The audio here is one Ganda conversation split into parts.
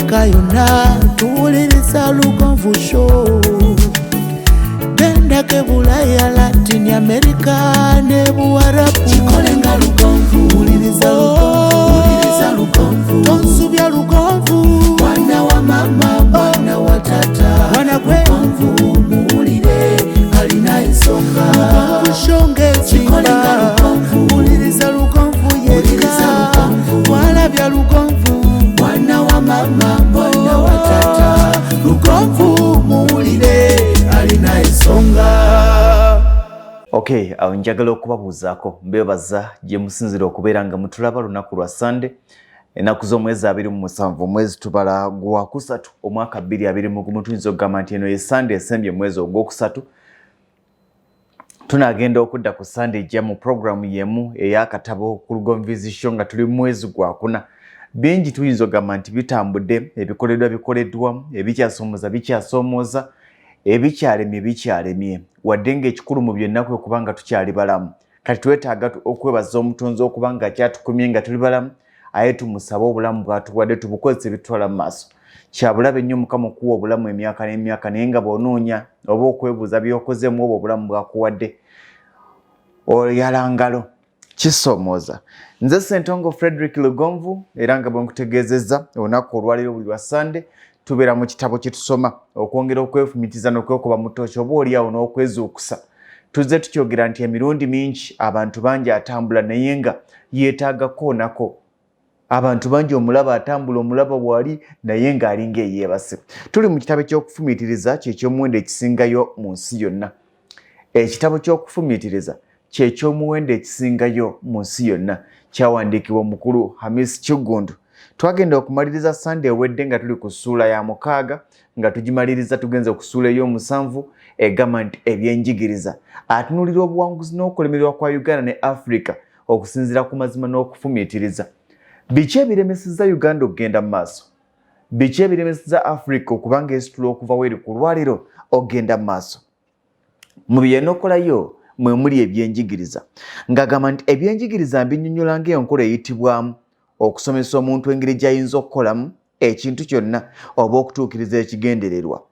Afrika yonna tuwuliriza Lugonvu Show. Genda ke Bulaya, Latin America ne Buwarabu. Chikolenga Lugonvu, wuliriza Lugonvu. Tonsubya Lugonvu, mwana wa mama, mwana wa tata. Mwana gwe Lugonvu, muwulire alina ensonga. Lugonvu shonge chikolenga Lugonvu, wuliriza Lugonvu yeka. Walabya Lugonvu, mwana wa mama, mwana wa tata. Lugonvu, muwulire alina ensonga. Okay, njagala okubabuuzaako mbebaza gye musinzira okubeera nga mutulaba lunaku lwa Sunday ennaku z'omwezi 27 omwezi tubala gwa kusatu omwaka 2020 tuyinza okugamba nti eno ye Sunday esembye mwezi ogwokusatu. Tunagenda okudda ku Sunday ejja mu programu yemu ey'akatabo ku Lugonvu Show nga tuli mwezi gwa kuna. Bingi tuyinza okugamba nti bitambudde, ebikoleddwa, ebikyasoomooza bikyasoomooza, ebikyalemye wadde ng'ekikulu mu byonna kwe kubanga tukyali balamu. Kati twetaaga okwebaza Omutonzi okubanga akyatukumye nga tuli balamu, aye tumusaba obulamu bw'atuwadde tubukozese bitwala mu maaso. Kyabulabe nnyo Mukama okuwa obulamu emyaka n'emyaka, naye nga bw'onoonya oba okwebuuza by'okozemu obwo obulamu bw'akuwadde oyalangalo kisoomooza. Nze Ssentongo Frederick Lugonvu, era nga bwe nkutegeezezza olunaku olwaliro buli lwa Sunday tubeera mu kitabo kye tusoma okwongera okwefumitiza n'okwekuba mu ttooki oba oliawo n'okwezuukusa. Tuzze tukyogera nti emirundi mingi abantu bangi atambula naye nga yeetaaga koonako. Abantu bangi omulaba atambula omulaba bw'ali naye ng'alinga eyeebase. Tuli mu kitabo ky'okufumiitiriza ky'ekyomuwendo ekisingayo mu nsi yonna. Ekitabo ky'okufumiitiriza ky'ekyomuwendo ekisingayo mu nsi yonna kyawandiikibwa omukulu Hamisi Kigundu. Twagenda okumaliriza Sunday ewedde nga tuli ku ssuula ya 6 nga tugimaliriza tugenze ku ssuula ey'omusanvu egamba nti ebyenjigiriza. Atunuulira obuwanguzi n'okulemererwa kwa Uganda ne Africa okusinziira ku mazima n'okufumiitiriza. Biki ebiremesezza Uganda okugenda mu maaso? Biki ebiremesezza Africa okubanga esitula okuva weri ku lwaliro okugenda mu maaso? Mu byenokolayo mwe muli ebyenjigiriza. Ng'agamba nti ebyenjigiriza mbinnyonnyola ng'enkola eyitibwamu okusomesa omuntu engeri gy'ayinza okukolamu ekintu kyonna oba okutuukiriza ekigendererwa.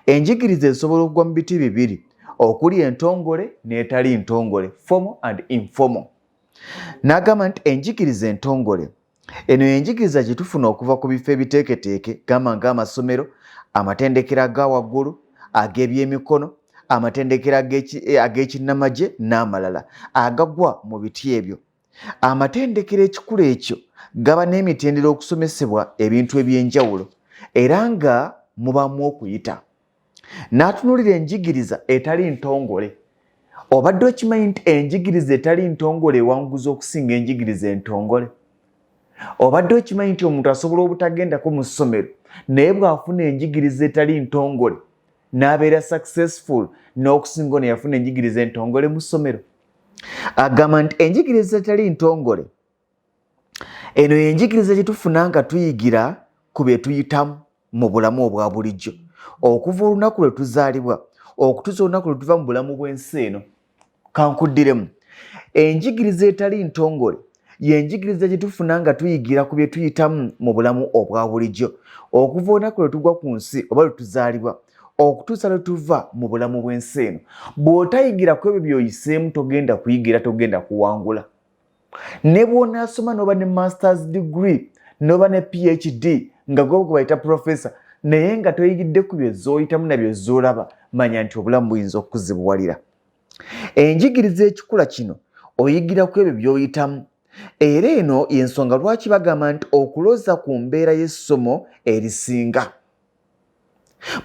Enjigiriza esobola okugwa mu biti bibiri okuli entongole n'etali ntongole, formal and informal. N'agamba nti enjigiriza entongole eno yenjigiriza gye tufuna okuva ku bifo ebiteeketeeke gamba ng'amasomero, amatendekero aga waggulu, ag'ebyemikono, amatendekero ag'ekinnamagye n'amalala agagwa mu biti ebyo. Amatendekero ekikulu ekyo gaba n'emitendera okusomesebwa ebintu eby'enjawulo era nga mubamu okuyita. N'atunuulira enjigiriza etali ntongole. Obadde okimanyi nti enjigiriza etali ntongole ewanguza okusinga enjigiriza entongole? Obadde okimanyi nti omuntu asobola obutagendako mu ssomero naye bw'afuna enjigiriza etali ntongole n'abeera successful n'okusinga ono yafuna enjigiriza entongole mu ssomero? Agamba nti enjigiriza etali ntongole eno yenjigiriza gye tufuna nga tuyigira ku bye tuyitamu mu bulamu obwa bulijjo okuva olunaku lwe tuzaalibwa okutuusa olunaku lwe tuva mu bulamu bw'ensi eno. Kankuddiremu, enjigiriza etali ntongole yenjigiriza gye tufuna nga tuyigira ku bye tuyitamu mu bulamu obwa bulijjo okuva olunaku lwe tugwa ku nsi oba lwe tuzaalibwa okutuusa lwe tuva mu bulamu bw'ensi eno. Bw'otayigira ku ebyo by'oyiseemu togenda kuyigira, togenda kuwangula. Ne bw'onaasoma n'oba ne masters degree n'oba ne PhD nga gwe bayita professor naye nga toyigidde ku byo z'oyitamu na byo z'olaba, manya nti obulamu buyinza okuzibuwalira. Enjigiriza ekikula kino oyigira ku ebyo by'oyitamu. Era eno y'ensonga lwaki bagamba nti okuloza ku mbeera y'essomo erisinga.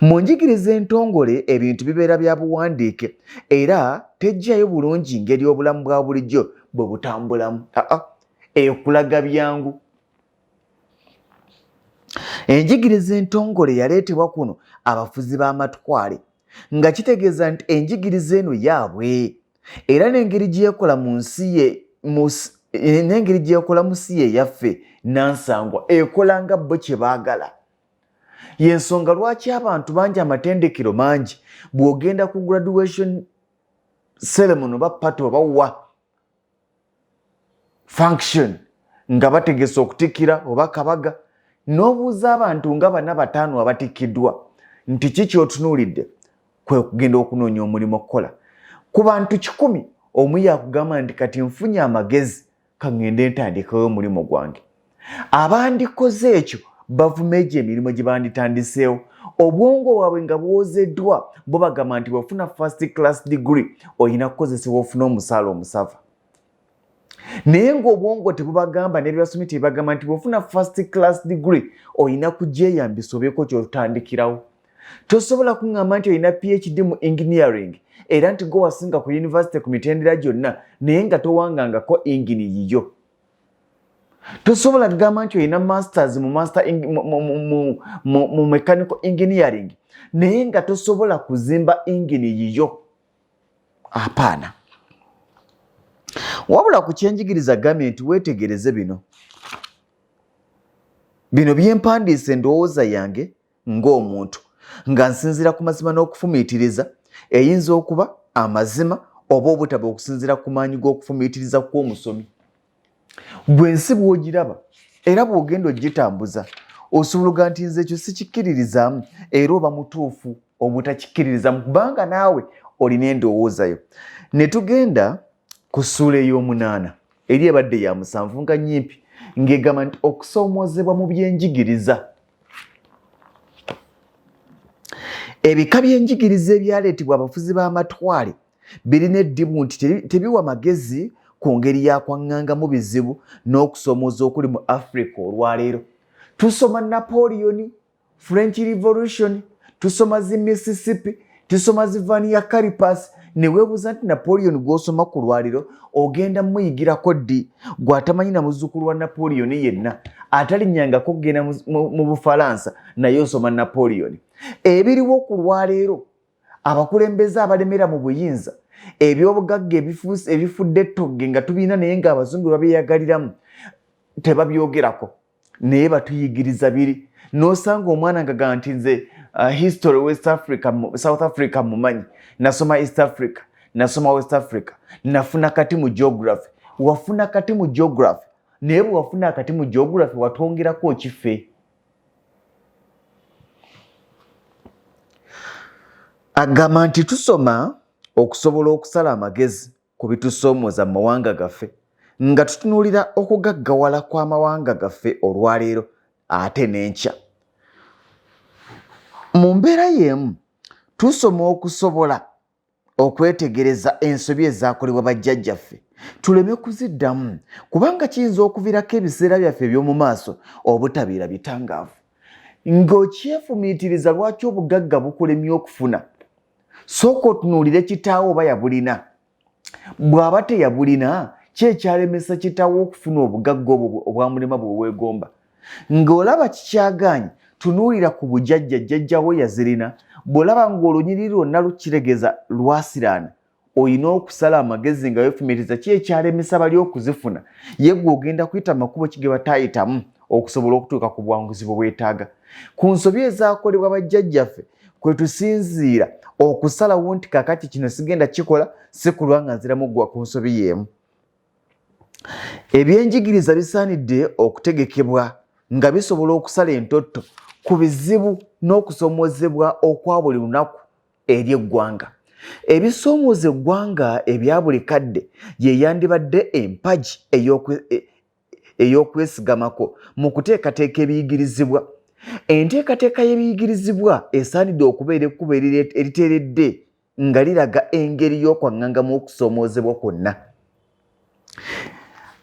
Mu njigiriza entongole ebintu bibeera bya buwandiike era tejjayo bulungi ngeri obulamu bwa bulijjo bwe butambulamu. Ekulaga byangu. Enjigiriza entongole yaleetebwa kuno abafuzi b'amatwale nga kitegeeza nti enjigiriza eno yaabwe era n'engeri gyekola mu nsi ye n'engeri gyekola mu nsi ye yaffe nansangwa ekola nga bo kye baagala. Y'ensonga lwaki abantu bangi amatendekero mangi bw'ogenda ku graduation ceremony oba party oba wa function nga bategese okutikira oba kabaga n'obuuza abantu nga bana bataano abatikkiddwa nti kiki otunuulidde, kwe kugenda okunoonya omulimu okukola. Ku bantu 100 omu yakugamba nti kati nfunye amagezi kaŋŋende ntandikewo omulimu gwange. Abandikoze ekyo bavuma egyo emirimu gye banditandiseewo, obwongo bwabwe nga buwozeddwa, bo bagamba nti bw'ofuna first class degree olina kukozesebwa ofuna omusaala omusava. Naye ng'obwongo tebubagamba n'ebyasomye tebagamba nti bw'ofuna first class degree olina kugyeyambisa obeeko ky'otandikirawo. Tosobola kuŋŋamba nti olina PhD mu engineering era nti gwe wasinga ku university ku mitendera gyonna naye nga towangangako engine yiyo. Tosobola kugamba nti olina masters mu mechanical engineering naye nga tosobola kuzimba engine yiyo. Apaana. Wabula ku kyenjigiriza gavumenti weetegereze bino byempandiise endowooza yange ng'omuntu nga nsinzira ku mazima n'okufumiitiriza, eyinza okuba amazima oba obutaba okusinzira ku maanyi g'okufumiitiriza kw'omusomi. Bw'ensi bw'ogiraba era bw'ogenda ogitambuza osubuluga nti nze ekyo sikikkiririzaamu era oba mutuufu obutakikkiririzamu kubanga naawe olina endowoozayo. Ne tugenda ku ssuula ey'omunaana eri ebadde ya 7 nga nnyimpi ng'egamba nti okusoomoozebwa mu byenjigiriza. Ebika by'enjigiriza ebyaleetebwa abafuzi b'amatwale birina eddibu nti tebiwa magezi ku ngeri yakwaŋŋangamu bizibu n'okusoomooza okuli mu Africa olwaleero. Tusoma Napoleon, French Revolution, tusoma zi Mississippi, tusoma zi Vania Caripas. Ne weebuuza nti Napoleon gw'osoma ku lwaliro ogenda muyigirako ddi, gw'atamanyi na muzzukulu wa Napoleon yenna atalinnyangako kugenda mu Bufalansa naye osoma Napoleon. Ebiriwo ku lwaleero abakulembeze abalemera mu buyinza, ebyobugagga ebifudde ettogge nga tubiina naye ng'abazungu babeeyagaliramu tebabyogerako naye batuyigiriza biri. N'osanga omwana ng'agamba nti nze history West Africa, South Africa mumanyi, nasoma East Africa, nasoma West Africa, nafuna kati mu geography. Wafuna kati mu geography naye bwe wafuna kati mu geography watwongerako kife. Agamba nti tusoma okusobola okusala amagezi ku bitusoomooza mu mawanga gaffe nga tutunuulira okugaggawala kw'amawanga gaffe olwaleero ate n'enkya. Mu mbeera y'emu tusoma okusobola okwetegereza ensobi ezaakolebwa bajjajjaffe tuleme kuziddamu kubanga kiyinza okuviirako ebiseera byaffe eby'omu maaso obutabeera bitangaavu. Ng'okyefumiitiriza lwaki obugagga bukulemye okufuna, sooka otunuulire kitaawo oba yabulina. Bw'aba teyabulina kyekyalemesa kitaawo okufuna obugagga obwo obwamulema bwe weegomba. Ng'olaba kikyagaanyi tunuulira ku bujjajja jjajjawo yazirina. Bw'olaba ng'olunyiriri lwonna lukiregeza lwasiraana olina okusala amagezi nga weefumiitiriza ki ekyalemesa bali okuzifuna, ye gwe ogenda kuyita makubo ki ge bataayitamu okusobola okutuuka ku buwanguzi bwe bwetaaga. Ku nsobi ezaakolebwa bajjajjaffe kwe tusinziira okusalawo nti kakati kino sigenda kikola si kulwa nga nziramu ggwa ku nsobi y'emu. Ebyenjigiriza bisaanidde okutegekebwa nga bisobola okusala entotto ku bizibu n'okusoomoozebwa okwa buli lunaku eri eggwanga. Ebisoomooza eggwanga ebya buli kadde ye yandibadde empagi ey'okwesigamako mu kuteekateeka ebiyigirizibwa. Enteekateeka y'ebiyigirizibwa esaanidde okubeera ekkubo eriteeredde nga liraga engeri y'okwaŋŋangamu okusoomoozebwa kwonna.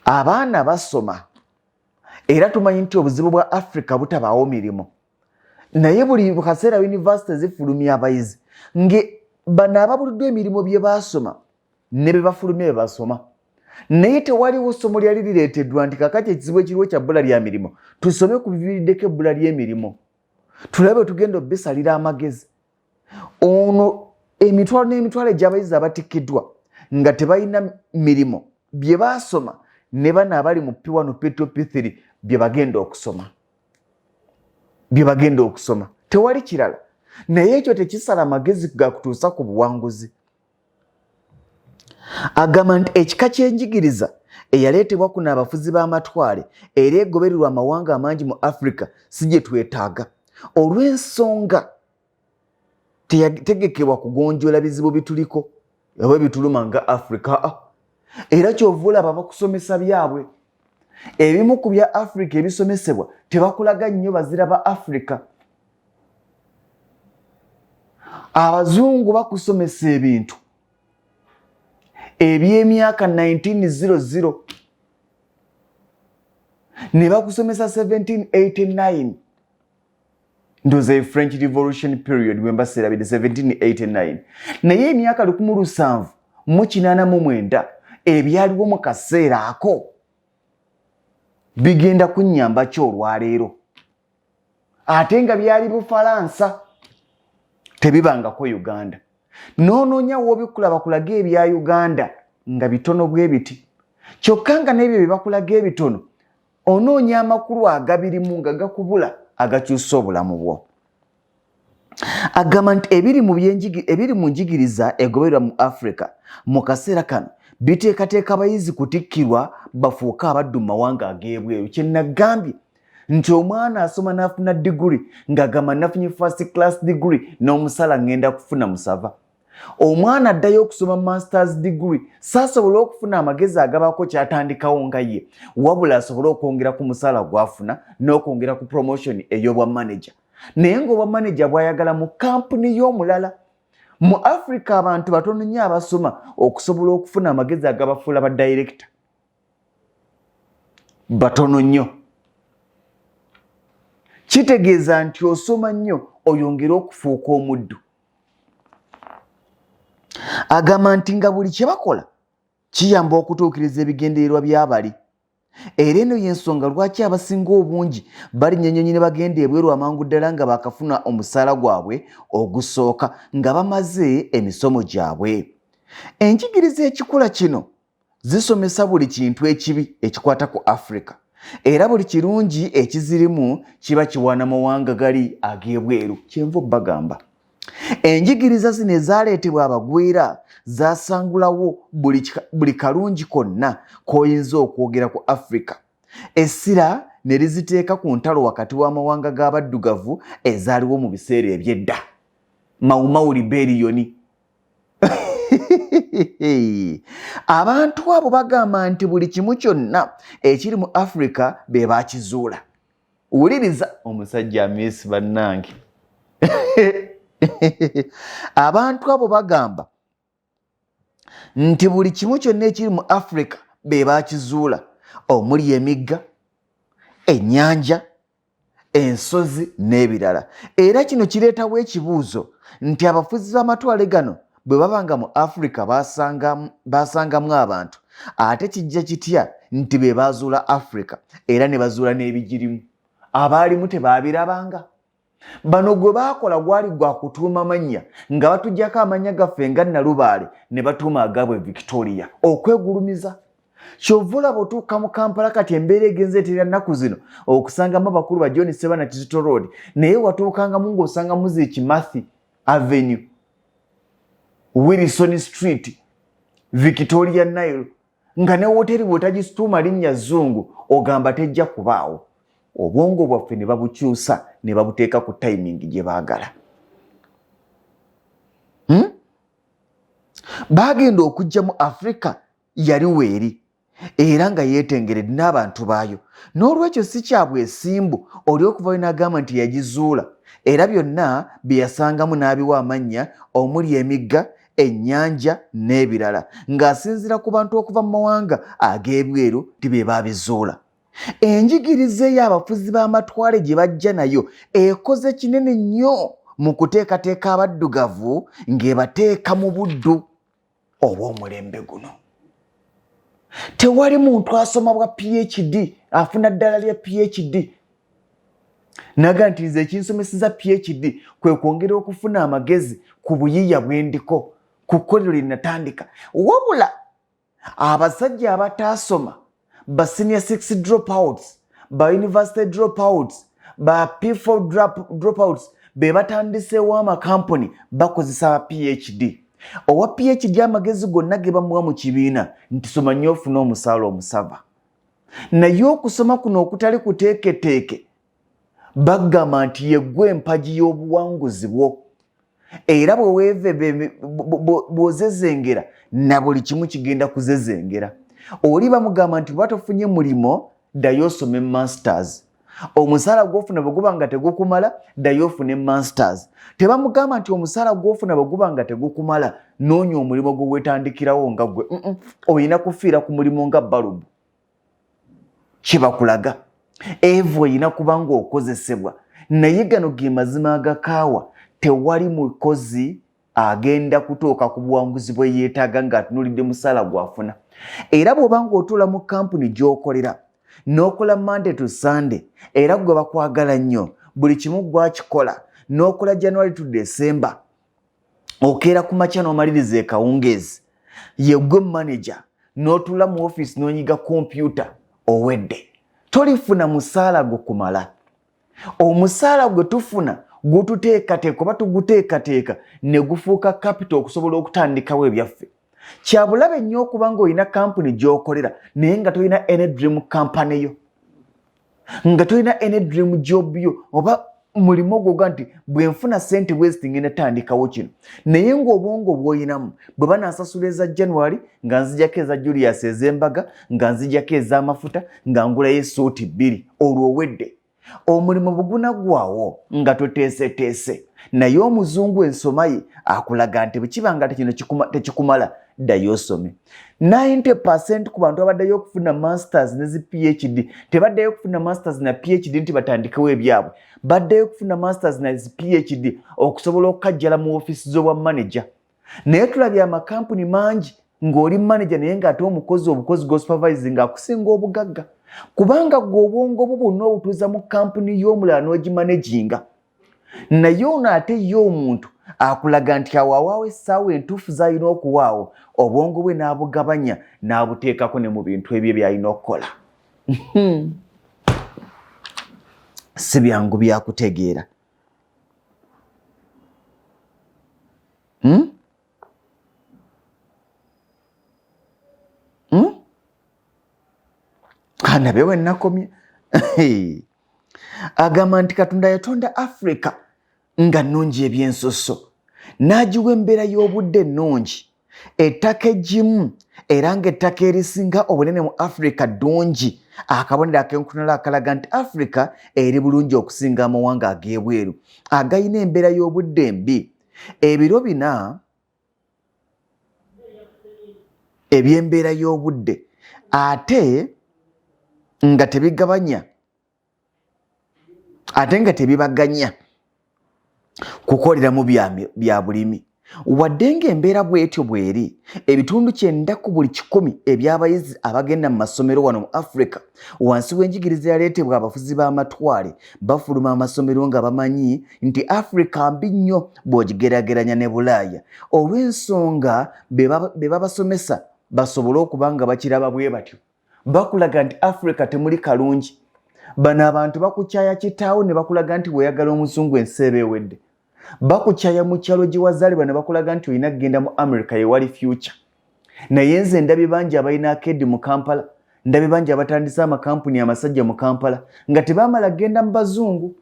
Abaana basoma era tumanyi nti obuzibu bwa Africa butabaawo mirimu, naye buli kaseera yunivasite zifulumya abayizi bano ababuliddwa emirimu bye baasoma ne be bafulumya bye basoma, naye tewaliwo ssomo lyali lireeteddwa nti kakati ekizibu ekiriwo kya bbula lya mirimu tusome ku biviiriddeko ebbula ly'emirimu tulabe tugenda obbisalira amagezi. Ono emitwalo n'emitwalo egy'abayizi abatikkiddwa nga tebalina mirimu bye baasoma ne bano abali mu P1, P2, P3 bye bagenda okusoma. Tewali kirala, naye ekyo tekisala magezi ga kutuusa ku buwanguzi. Agamba nti ekika ky'enjigiriza eyaleetebwa kuno abafuzi b'amatwale era egobererwa amawanga amangi mu Africa si gye twetaaga olw'ensonga teyategekebwa kugonjoola bizibu bituliko oba bituluma nga Africa era kyova olaba bakusomesa byabwe ebimu ku bya Africa ebisomesebwa tebakulaga nnyo bazira ba Africa. Abazungu bakusomesa ebintu eby'emyaka 1900 ne bakusomesa 1789 ndoze French Revolution period wemba serabide 1789 naye emyaka 1789 ebyaliwo mu kaseera ako bigenda kunnyamba ki olwaleero ate nga byali Bufalansa tebibangako Uganda. N'onoonya w'obikulaba kulaga ebya Uganda nga bitono bwe biti kyokka nga n'ebyo bye bakulaga ebitono onoonya amakulu agabirimu nga gakubula agakyusa obulamu bwo. Agamba nti ebiri mu njigiriza egobererwa mu Africa mu kaseera kano biteekateeka abayizi kutikkirwa bafuuke abaddu mu mawanga ag'ebweru. Kye nagambye nti omwana asoma n'afuna diguri ng'agamba nafunye first class degree n'omusala ngenda kufuna musava. Omwana addayo okusoma masters degree saasobola okufuna amagezi agabako kyatandikawo nga ye wabula asobola okwongera ku musala gwafuna n'okwongera ku promotion ey'obwa manager naye ng'obwa manager bw'ayagala mu kampuni y'omulala. Mu Africa abantu batono nnyo abasoma okusobola okufuna amagezi agabafuula ba director batono nnyo. Kitegeeza nti osoma nnyo oyongera okufuuka omuddu. Agamba nti nga buli kye bakola kiyamba okutuukiriza ebigendererwa by'abali era eno y'ensonga lwaki abasinga obungi balinnyonnyonyi ne bagenda ebweru amangu ddala nga bakafuna omusaala gwabwe ogusooka nga bamaze emisomo gyabwe. Enjigiriza ekikula kino zisomesa buli kintu ekibi ekikwata ku Africa era buli kirungi ekizirimu kiba kiwaana mawanga gali ag'ebweru. Kyenva bagamba enjigiriza zino ezaaleetebwa abagwira zasangulawo buli kalungi konna k'oyinza okwogera ku Africa. Essira ne liziteeka ku ntalo wakati w'amawanga g'abaddugavu ezaaliwo mu biseera eby'edda. Mau Rebellion. Abantu abo bagamba nti buli kimu kyonna ekiri mu Africa be bakizuula. Wuliriza omusajja amesi bannange. Abantu abo bagamba nti buli kimu kyonna ekiri mu Africa be bakizuula omuli emigga, ennyanja, ensozi n'ebirala. Era kino kireetawo ekibuuzo nti abafuzi b'amatwale gano bwe babanga mu Africa basangamu abantu ate kijja kitya nti be bazuula Africa era ne bazuula n'ebigirimu abaalimu tebaabirabanga. Bano gwe baakola gwali gwa kutuuma mannya nga batuggyako amannya gaffe nga Nalubaale ne batuuma agabwe Victoria okwegulumiza. Kyova olaba otuuka mu Kampala kati embeera egenze etera nnaku zino okusangamu abakulu ba John Seba Kizito Road naye watuukangamu ng'osangamu Kimathi Avenue, Wilson Street, Victoria Nile nga ne woteri bw'otagisituuma linnya Zungu ogamba tejja kubaawo. Obwongo bwaffe ne babukyusa ne babuteeka ku timing gye baagala. Baagenda okujja mu Africa yali weeri era nga yeetengeredde n'abantu baayo. N'olwekyo si kya bwesimbu oli okuvayo n'agamba nti yagizuula era byonna bye yasangamu n'abiwa amannya omuli emigga, ennyanja n'ebirala ng'asinziira ku bantu okuva mu mawanga ag'ebweru ti be baabizuula. Enjigiriza y'abafuzi b'amatwale gye bajja nayo ekoze kinene nnyo mu kuteekateeka abaddugavu ng'ebateeka mu buddu obw'omulembe guno. Tewali muntu asoma bwa PhD afuna ddala lya PhD. Naga nti nze ekinsomeseza PhD kwe kwongera okufuna amagezi ku buyiiya bwendiko ku kkolero lye natandika. Wabula abasajja abataasoma ba senior 6 dropouts, ba university dropouts, ba P4 dropouts be batandiseewo amakampuni bakozesa ba PhD. owa PhD amagezi gonna ge bamuwa mu kibiina nti soma nnyo ofune omusaala omusava. Naye okusoma kuno okutali kuteeketeeke bagamba nti yeggwe empagi y'obuwanguzi bwo, era bwe weeve bw'ozezengera na buli kimu kigenda kuzezengera. Oli bamugamba nti bwe tofunye mulimo ddayo osome masters. Omusaala gw'ofuna bwe guba nga tegukumala ddayo ofune masters. Tebamugamba nti omusaala gw'ofuna bwe guba nga tegukumala noonya omulimo gwe weetandikirawo nga gwe. Olina kufiira ku mulimo nga balubu. Kibakulaga evu olina kuba ng'okozesebwa. Naye gano ge mazima agakaawa. Tewali mukozi agenda kutuuka ku buwanguzi bwe yeetaaga ng'atunuulidde musaala gw'afuna. Era bw'oba ng'otuula mu kampuni gy'okolera n'okola Monday to Sunday, era gwe bakwagala nnyo, buli kimu gwakikola, n'okola January to December, okeera ku makya n'omaliriza ekawungeezi, yeggwe manager, n'otuula mu office n'onyiga kompyuta, owedde. Tolifuna musaala gukumala. Omusaala gwe tufuna gututeekateeka oba tuguteekateeka ne gufuuka capital okusobola okutandikawo ebyaffe. Kyabulabe nnyo okuba ng'olina kampuni gy'okolera naye nga tolina any dream company yo, nga tolina any dream job yo, oba mulimo gwoga nti bwe nfuna ssente bweziti ngenda tandikawo kino. Naye ng'obwongo bw'olinamu bwe banaasasula eza January nga nzijako eza Julius ez'embaga, nga nzijako ez'amafuta, nga ngulayo essuuti 2, olwo owedde. Omulimu bugunaggwaawo nga toteeseteese. Naye omuzungu ensoma ye akulaga nti bwe kiba nga tekikumala ddayo osome. 90% ku bantu abaddayo okufuna masters ne zi PhD tebaddayo okufuna masters na PhD nti batandikewo ebyabwe. Baddayo okufuna masters na zi PhD okusobola okukajjala mu office z'obwa manager. Naye tulabye amakampuni mangi ng'oli manager naye ng'ate obukozi g'osupervising akusinga obugagga. Kubanga gwe obwongo bwo bwonna obutuuza mu kampuni y'omulala n'ogimanaginga. Naye ono ate ye omuntu akulaga nti awawaawo essaawa entuufu z'alina okuwaawo, obwongo bwe n'abugabanya n'abuteekako ne mu bintu ebyo by'alina okukola. Si byangu byakutegeera. Kanabe we nakomye. Agamba nti Katonda yatonda Africa nga nnungi ebyensoso, n'agiwa embeera y'obudde ennungi, ettaka eggimu era ng'ettaka erisinga obunene mu Africa ddungi. Akabonero ak'enkunula akalaga nti Africa eri bulungi okusinga amawanga ag'ebweru agayina embeera y'obudde mbi. Ebiro 4 eby'embeera y'obudde ate nga tebigabanya ate nga tebibaganya kukoleramu bya bulimi. Wadde ng'embeera bw'etyo bw'eri, ebitundu 9 ku buli 100 eby'abayizi abagenda mu masomero wano mu Africa wansi w'enjigiriza yaleetebwa abafuzi b'amatwale bafuluma amasomero nga bamanyi nti Africa mbi nnyo bw'ogigeraageranya ne Bulaaya. Olw'ensonga be babasomesa basobole okuba nga bakiraba bwe batyo, bakulaga nti Africa temuli kalungi. Bano abantu bakukyaya kitaawo ne bakulaga nti bw'oyagala omuzungu ensi eba ewedde. Bakukyaya mu kyalo gye wazaalibwa ne bakulaga nti olina kugenda mu America ye wali future. Naye nze ndabye bangi abalina akedi mu Kampala, ndabye bangi abatandise amakampuni amasajja mu Kampala nga tebaamala kgenda mu bazungu.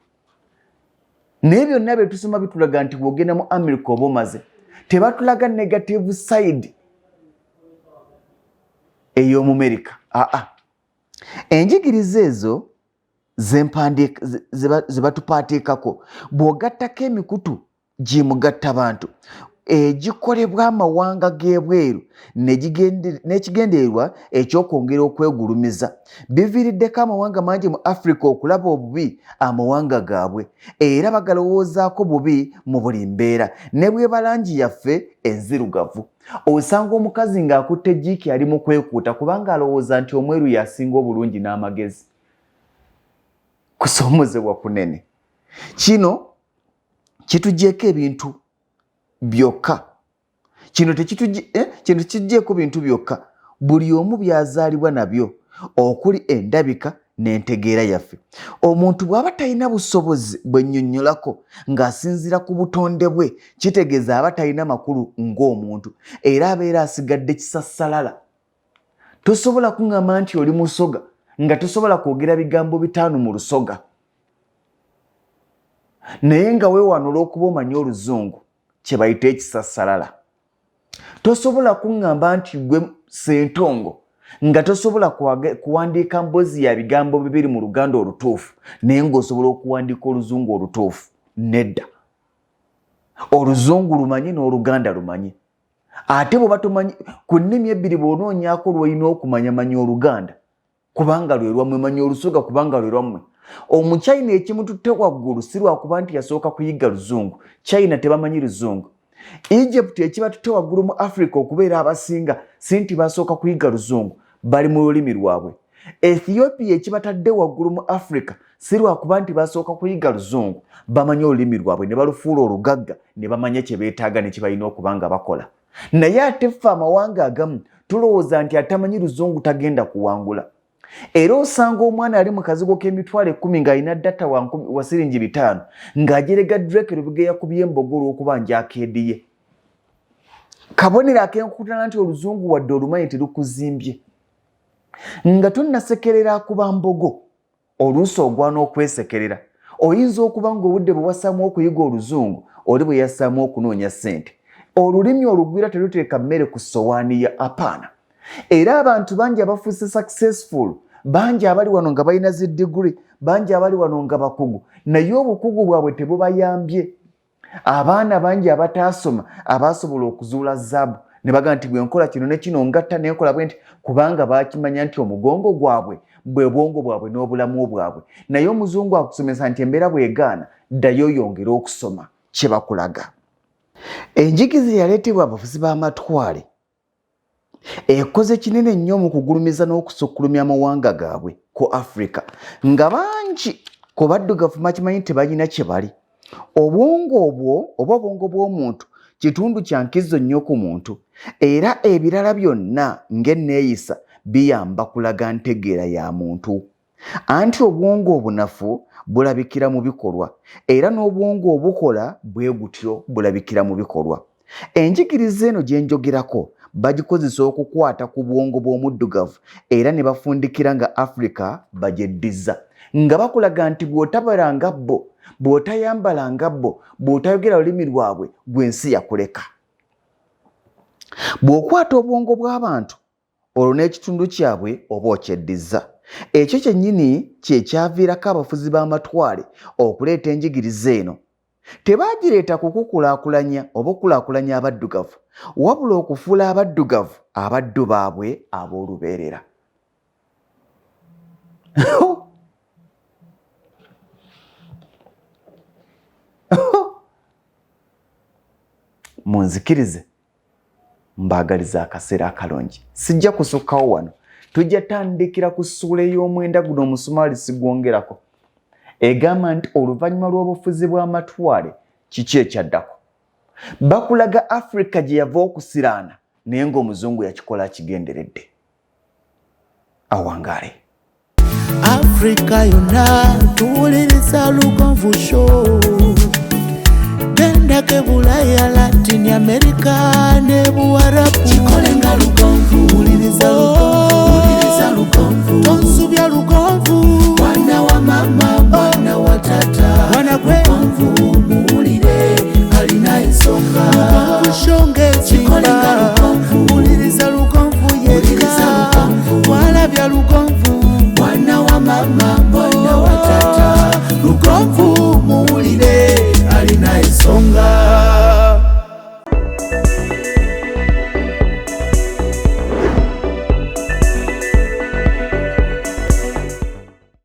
Naye byonna bye tusoma bitulaga nti bw'ogenda mu America oba omaze. Tebatulaga negative side ey'omu America. Enjigiriza ezo ze batupaatiikako bw'ogattako emikutu gimugatta bantu egikolebwa amawanga g'ebweru n'ekigendererwa eky'okwongera okwegulumiza biviiriddeko amawanga mangi mu Africa okulaba obubi amawanga gaabwe era bagalowoozaako bubi mu buli mbeera. Ne bw'eba langi yaffe enzirugavu, osanga omukazi ng'akutte jjiiki ali mu kwekuuta kubanga alowooza nti omweru yasinga obulungi n'amagezi. Kusoomozebwa kunene. Kino kitugyeko ebintu byokka. Kino tekitugyeko bintu byokka. Buli omu byazaalibwa nabyo, okuli endabika n'entegeera yaffe. Omuntu bw'aba talina busobozi bwe nnyonnyolako ng'asinziira ku butonde bwe, kitegeeza aba talina makulu ng'omuntu era abeera asigadde kisassalala. Tosobola kuŋŋamba nti oli musoga nga tosobola kwogera bigambo 5 mu lusoga. Naye nga weewano olw'okuba omanyi oluzungu kye bayita ekisassalala. Tosobola kuŋŋamba nti gwe ssentongo nga tosobola kuwandiika mboozi ya bigambo 2 mu Luganda olutuufu naye ng'osobola okuwandiika oluzungu olutuufu. Nedda. Oluzungu lumanyi n'Oluganda lumanyi. Ate bw'oba tomanyi ku nnimi 2 bw'onoonyaako lw'olina okumanya Oluganda kubanga lwe lwammwe, manya olusoga kubanga lwe lwammwe. Omuchina ekimututte waggulu si lwakuba nti yasooka kuyiga luzungu. China tebamanyi luzungu. Egypt ekibatutte waggulu mu Africa okubeera abasinga si nti basooka kuyiga luzungu, bali mu lulimi lwabwe. Ethiopia ekibatadde waggulu mu Africa si lwakuba nti basooka kuyiga luzungu, bamanyi olulimi lwabwe ne balufuula olugagga ne bamanya kye beetaaga ne kye balina okuba nga bakola. Naye ate ffe amawanga agamu tulowooza nti atamanyi luzungu tagenda kuwangula. Era osanga omwana ali mu kazigo k'emitwalo 10 ng'alina data wa siringi 5 ng'ajerega Drake Lubega yakubye embogo olw'okubanja akeedi ye. Kabonero akenkutana nti oluzungu wadde olumanyi terukuzimbye. Nga tonnasekerera akuba mbogo, oluusi ogwana okwesekerera. Oyinza okuba ng'obudde bwe wassaamu okuyiga oluzungu oli bwe yassaamu okunoonya ssente. Olulimi olugwira teruteeka mmere ku ssowaani ya apaana. Era abantu bangi abafuuse successful, bangi abali wano nga balina zi degree, bangi abali wano nga bakugu, naye obukugu bwabwe tebubayambye. Abaana bangi abataasoma abasobola okuzuula zaabu ne bagamba nti bwe nkola kino ne kino ngatta ne nkola bwe nti kubanga baakimanya nti omugongo gwabwe bwe bwongo bwabwe n'obulamu bwabwe. Naye omuzungu akusomesa nti embeera bw'egaana ddayo oyongera okusoma kye bakulaga. Enjigiriza yaleetebwa abafuzi b'amatwale ekoze kinene nnyo mu kugulumiza n'okusukkulumya amawanga gaabwe ku Africa nga bangi ku baddugavu bakimanyi tebalina kye bali. Obwongo obwo oba obwongo bw'omuntu kitundu kya nkizo nnyo ku muntu era ebirala byonna ng'enneeyisa biyamba kulaga ntegeera ya muntu. Anti obwongo obunafu bulabikira mu bikolwa era n'obwongo obukola bwe gutyo bulabikira mu bikolwa. Enjigiriza eno gye njogerako bagikozesa okukwata ku bwongo bw'omuddugavu era ne bafundikira nga Africa bagyeddiza nga bakulaga nti bw'otabala nga bo, bw'otayambala nga bo, bw'otayogera olulimi lwabwe gw'ensi yakuleka. Bw'okwata obwongo bw'abantu olwo n'ekitundu kyabwe oba okyeddiza. Ekyo kyennyini kye kyaviirako abafuzi b'amatwale okuleeta enjigiriza eno. Tebaagireeta kukukulaakulanya oba okulaakulanya abaddugavu, wabula okufuula abaddugavu abaddu baabwe ab'olubeerera. Munzikirize mbaagaliza akaseera akalungi. Sijja kusukkawo wano, tujja tandikira ku ssuula ey'omwenda guno omusumaali sigwongerako. Egamba nti oluvannyuma lw'obufuzi bw'amatwale kiki ekyaddako. Bakulaga Africa gye yava okusiraana naye ng'omuzungu yakikola kigenderedde. Awangaale. Africa yonna tuwuliriza Lugonvu Show. Genda Bulaya, Latin America ne Buwarabu. Kikolenga Lugonvu. Wuliriza Lugonvu. Tonsubya Lugonvu. Mwana wa mama, mwana wa tata. Mwana gwe Lugonvu muwulire alina ensonga. Lugonvu shonge kikolenga Lugonvu. Wuliriza Lugonvu yeka. Walabya Lugonvu. Mwana wa mama.